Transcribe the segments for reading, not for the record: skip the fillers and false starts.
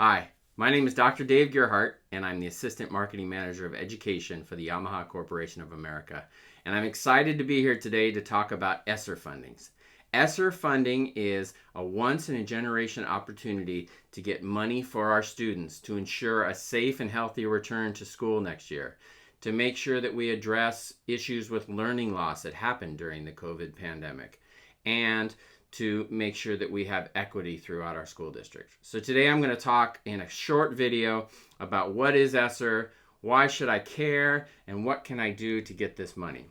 Hi, my name is Dr. Dave Gerhart, and I'm the Assistant Marketing Manager of Education for the Yamaha Corporation of America. And I'm excited to be here today to talk about ESSER fundings. ESSER funding is a once-in-a-generation opportunity to get money for our students to ensure a safe and healthy return to school next year, to make sure that we address issues with learning loss that happened during the COVID pandemic, and to make sure that we have equity throughout our school district. So today I'm going to talk in a short video about what is ESSER, why should I care, and what can I do to get this money.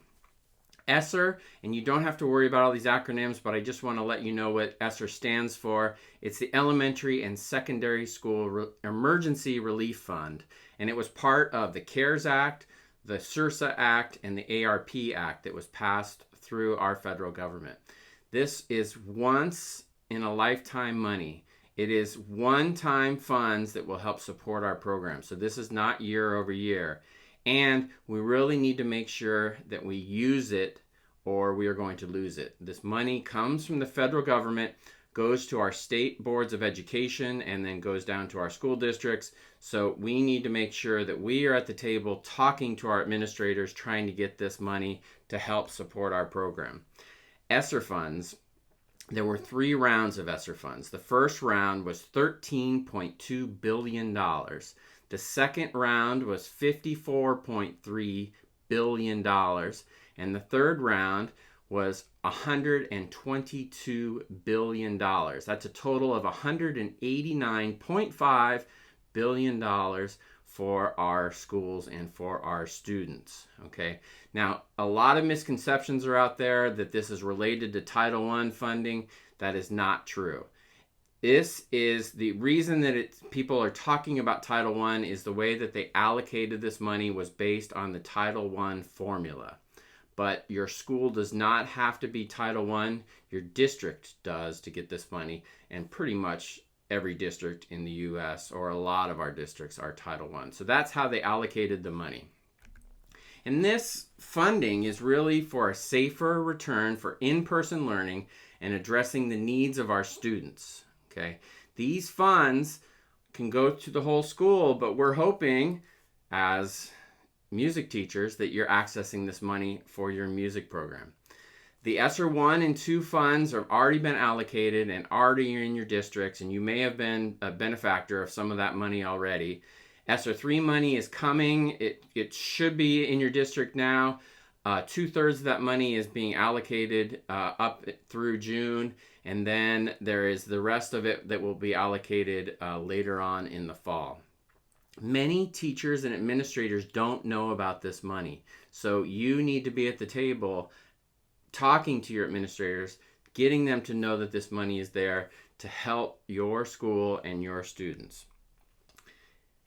ESSER, and you don't have to worry about all these acronyms, but I just want to let you know what ESSER stands for. It's the Elementary and Secondary School Emergency Relief Fund, and it was part of the CARES Act, the SRSA Act, and the ARP Act that was passed through our federal government. This is once in a lifetime money. It is one-time funds that will help support our program. So this is not year over year. And we really need to make sure that we use it or we are going to lose it. This money comes from the federal government, goes to our state boards of education, and then goes down to our school districts. So we need to make sure that we are at the table talking to our administrators, trying to get this money to help support our program. ESSER funds, there were 3 rounds of ESSER funds. The first round was $13.2 billion. The second round was $54.3 billion. And the third round was $122 billion. That's a total of $189.5 billion for our schools and for our students. Okay. Now, a lot of misconceptions are out there that this is related to Title I funding. That is not true. This is the reason that people are talking about Title I is the way that they allocated this money was based on the Title I formula. But your school does not have to be Title I. Your district does to get this money, and pretty much every district in the U.S. or a lot of our districts are Title I. So that's how they allocated the money. And this funding is really for a safer return for in-person learning and addressing the needs of our students. Okay, these funds can go to the whole school, but we're hoping as music teachers that you're accessing this money for your music program. The ESSER 1 and 2 funds have already been allocated and already in your districts, and you may have been a benefactor of some of that money already. ESSER 3 money is coming. It should be in your district now. 2/3 of that money is being allocated up through June, and then there is the rest of it that will be allocated later on in the fall. Many teachers and administrators don't know about this money, so you need to be at the table talking to your administrators, getting them to know that this money is there to help your school and your students.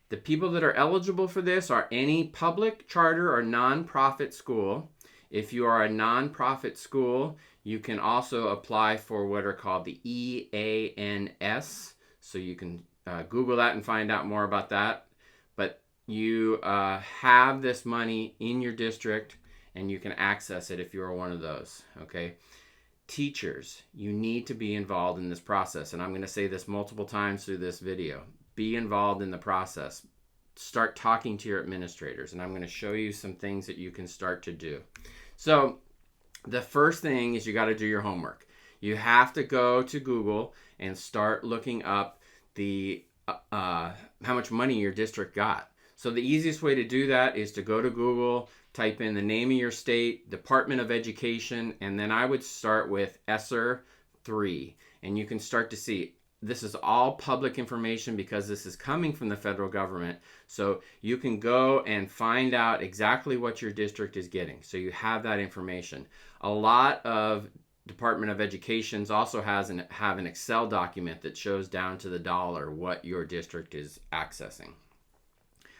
The people that are eligible for this are any public, charter, or nonprofit school. If you are a nonprofit school, you can also apply for what are called the EANS. So you can Google that and find out more about that. But you have this money in your district, and you can access it if you're one of those, okay? Teachers, you need to be involved in this process, and I'm going to say this multiple times through this video. Be involved in the process. Start talking to your administrators, and I'm going to show you some things that you can start to do. So the first thing is you got to do your homework. You have to go to Google and start looking up the how much money your district got. So the easiest way to do that is to go to Google, type in the name of your state, Department of Education, and then I would start with ESSER 3. And you can start to see this is all public information because this is coming from the federal government. So you can go and find out exactly what your district is getting. So you have that information. A lot of Department of Educations also have an Excel document that shows down to the dollar what your district is accessing.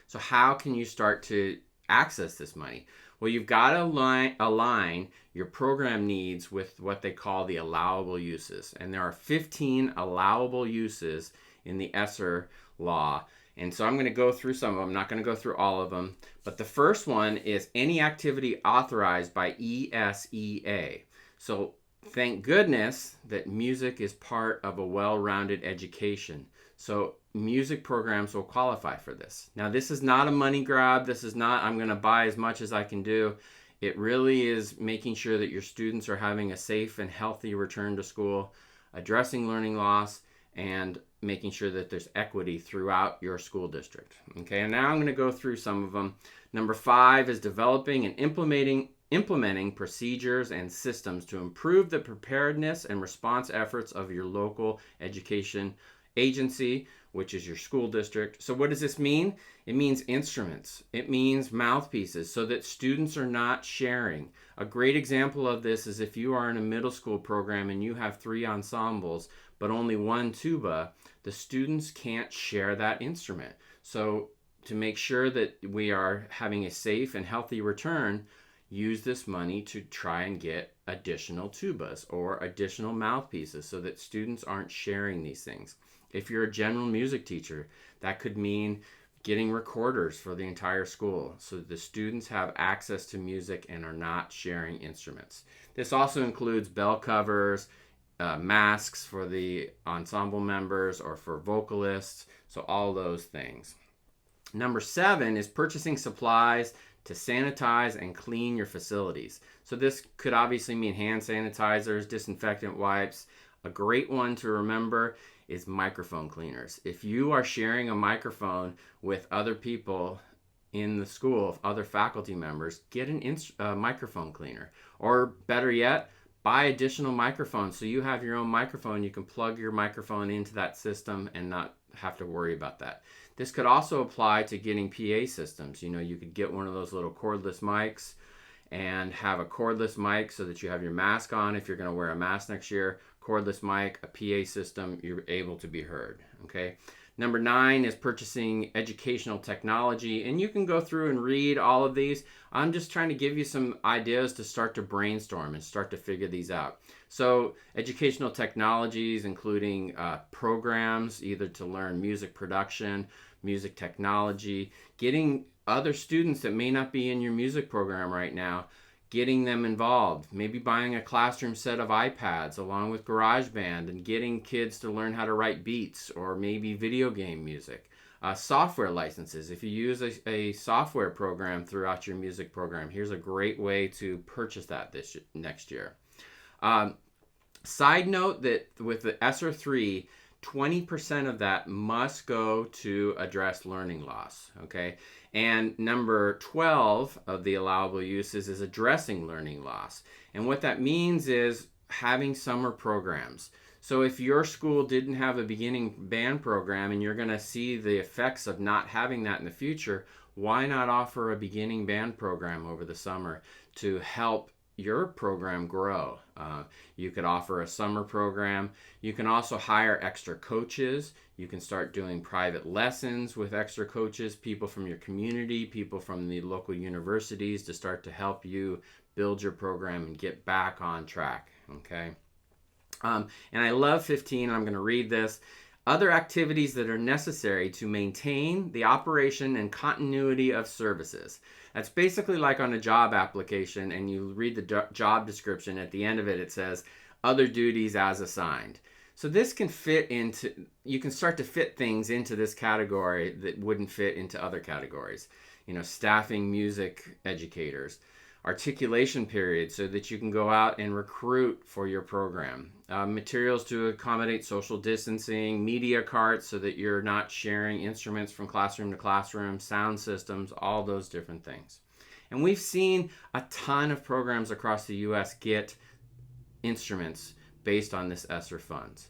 So how can you start to access this money? Well, you've got to align your program needs with what they call the allowable uses. And there are 15 allowable uses in the ESSER law. And so I'm going to go through some of them. I'm not going to go through all of them. But the first one is any activity authorized by ESEA. So thank goodness that music is part of a well-rounded education. So music programs will qualify for this. Now, this is not a money grab. This is not, I'm going to buy as much as I can do. It really is making sure that your students are having a safe and healthy return to school, addressing learning loss, and making sure that there's equity throughout your school district. Okay, and now I'm going to go through some of them. Number 5 is developing and implementing procedures and systems to improve the preparedness and response efforts of your local education agency, which is your school district. So what does this mean? It means instruments. It means mouthpieces so that students are not sharing. A great example of this is if you are in a middle school program and you have 3 ensembles, but only 1 tuba, the students can't share that instrument. So to make sure that we are having a safe and healthy return, use this money to try and get additional tubas or additional mouthpieces so that students aren't sharing these things. If you're a general music teacher, that could mean getting recorders for the entire school so that the students have access to music and are not sharing instruments. This also includes bell covers, masks for the ensemble members or for vocalists, so all those things. Number 7 is purchasing supplies to sanitize and clean your facilities. So this could obviously mean hand sanitizers, disinfectant wipes. A great one to remember is microphone cleaners. If you are sharing a microphone with other people in the school, other faculty members, get a microphone cleaner. Or better yet, buy additional microphones so you have your own microphone. You can plug your microphone into that system and not have to worry about that. This could also apply to getting PA systems. You know, you could get one of those little cordless mics and have a cordless mic so that you have your mask on if you're going to wear a mask next year. Cordless mic, a PA system, you're able to be heard. Okay. Number 9 is purchasing educational technology, and you can go through and read all of these. I'm just trying to give you some ideas to start to brainstorm and start to figure these out. So educational technologies, including programs, either to learn music production, music technology, getting other students that may not be in your music program right now, getting them involved, maybe buying a classroom set of iPads along with GarageBand and getting kids to learn how to write beats or maybe video game music. Software licenses. If you use a software program throughout your music program, here's a great way to purchase that next year. Side note that with the ESSER 3, 20% of that must go to address learning loss, okay? And number 12 of the allowable uses is addressing learning loss. And what that means is having summer programs. So if your school didn't have a beginning band program and you're going to see the effects of not having that in the future, why not offer a beginning band program over the summer to help your program grow? You could offer a summer program. You can also hire extra coaches. You can start doing private lessons with extra coaches, people from your community, people from the local universities to start to help you build your program and get back on track, okay? And I love 15, I'm going to read this. Other activities that are necessary to maintain the operation and continuity of services. That's basically like on a job application and you read the job description. At the end of it, it says other duties as assigned. So this can fit into, you can start to fit things into this category that wouldn't fit into other categories. You know, staffing music educators, articulation periods so that you can go out and recruit for your program, materials to accommodate social distancing, media carts so that you're not sharing instruments from classroom to classroom, sound systems, all those different things. And we've seen a ton of programs across the U.S. get instruments based on this ESSER funds.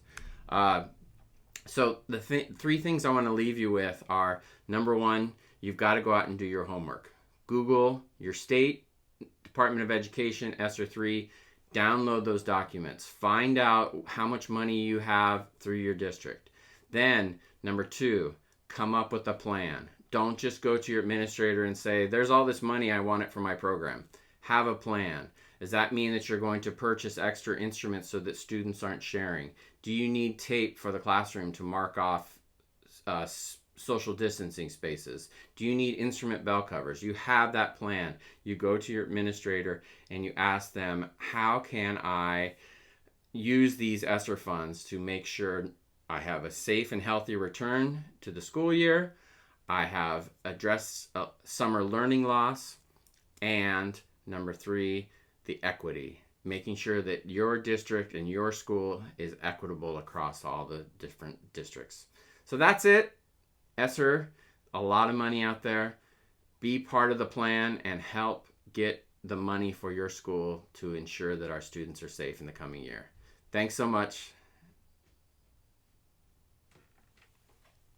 So the 3 things I want to leave you with are, number 1, you've got to go out and do your homework. Google your state Department of Education, ESSER 3, download those documents. Find out how much money you have through your district. Then, number 2, come up with a plan. Don't just go to your administrator and say, there's all this money, I want it for my program. Have a plan. Does that mean that you're going to purchase extra instruments so that students aren't sharing? Do you need tape for the classroom to mark off social distancing spaces? Do you need instrument bell covers? You have that plan. You go to your administrator and you ask them, how can I use these ESSER funds to make sure I have a safe and healthy return to the school year. I have addressed summer learning loss. And number 3, the equity, making sure that your district and your school is equitable across all the different districts. So that's it. ESSER, a lot of money out there. Be part of the plan and help get the money for your school to ensure that our students are safe in the coming year. Thanks so much.